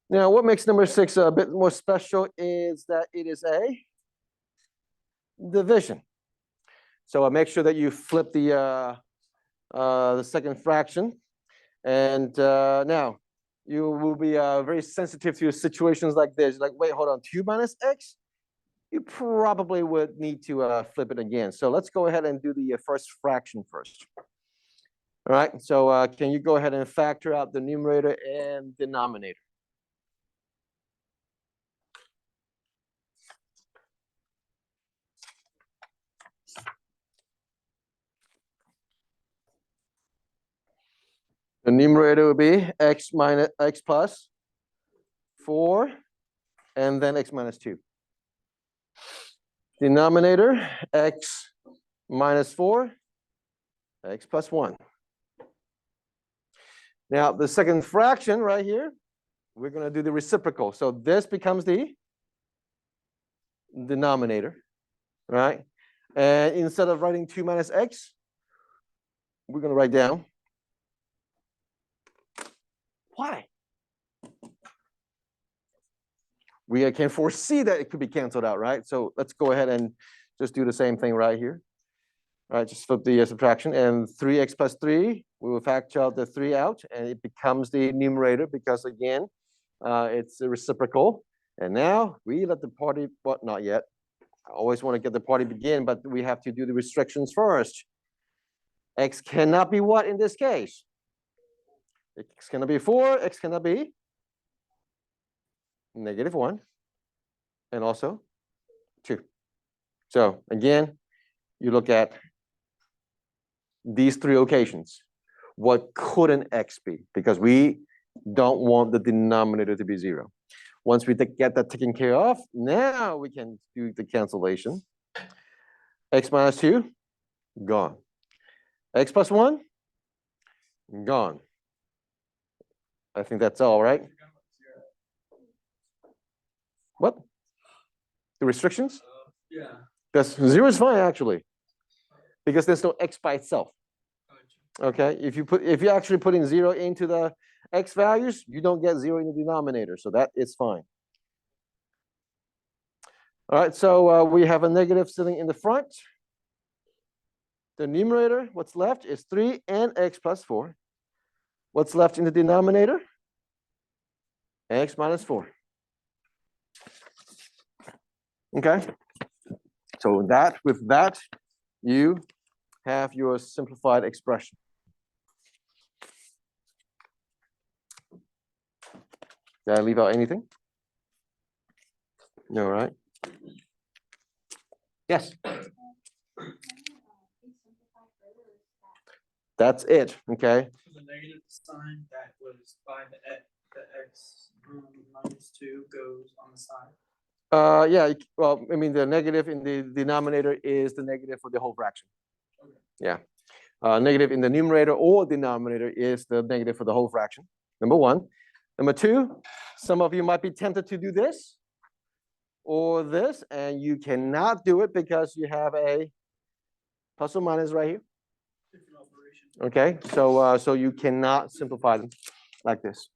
Now, what makes number 6 a bit more special is that it is a division. So make sure that you flip the second fraction. And now you will be very sensitive to situations like this. Like, wait, hold on, 2 minus x? You probably would need to flip it again. So let's go ahead and do the first fraction first. All right, so can you go ahead and factor out the numerator and denominator? The numerator will be x minus x plus 4, and then x minus 2. Denominator, x minus 4, x plus 1. Now, the second fraction right here, we're going to do the reciprocal. So this becomes the denominator, right? And instead of writing 2 minus x, we're going to write down y. We can foresee that it could be canceled out, right? So let's go ahead and just do the same thing right here. All right, just flip the subtraction, and 3x plus 3, we will factor out the 3 out, and it becomes the numerator because, again, it's a reciprocal. And now we let the party, but not yet. I always want to get the party begin, but we have to do the restrictions first. X cannot be what in this case? X cannot be 4, x cannot be -1, and also 2. So again, you look at these 3 occasions. What couldn't x be? Because we don't want the denominator to be 0. Once we get that taken care of, now we can do the cancellation. X minus 2, gone. X plus 1, gone. I think that's all, right? What? The restrictions? Yeah. Because 0 is fine, actually, because there's no x by itself. Okay, if you actually put in 0 into the x values, you don't get 0 in the denominator, so that is fine. All right, so we have a negative sitting in the front. The numerator, what's left is 3 and x plus 4. What's left in the denominator? X minus 4. Okay, so with that, you have your simplified expression. Did I leave out anything? No, right? Yes. That's it, okay? So the negative sign that was by the x minus 2 goes on the side. Yeah, well, I mean, the negative in the denominator is the negative for the whole fraction. Okay. Yeah. Negative in the numerator or denominator is the negative for the whole fraction, number 1. Number 2, some of you might be tempted to do this or this, and you cannot do it because you have a plus or minus right here. Different operation. Okay, so you cannot simplify them like this.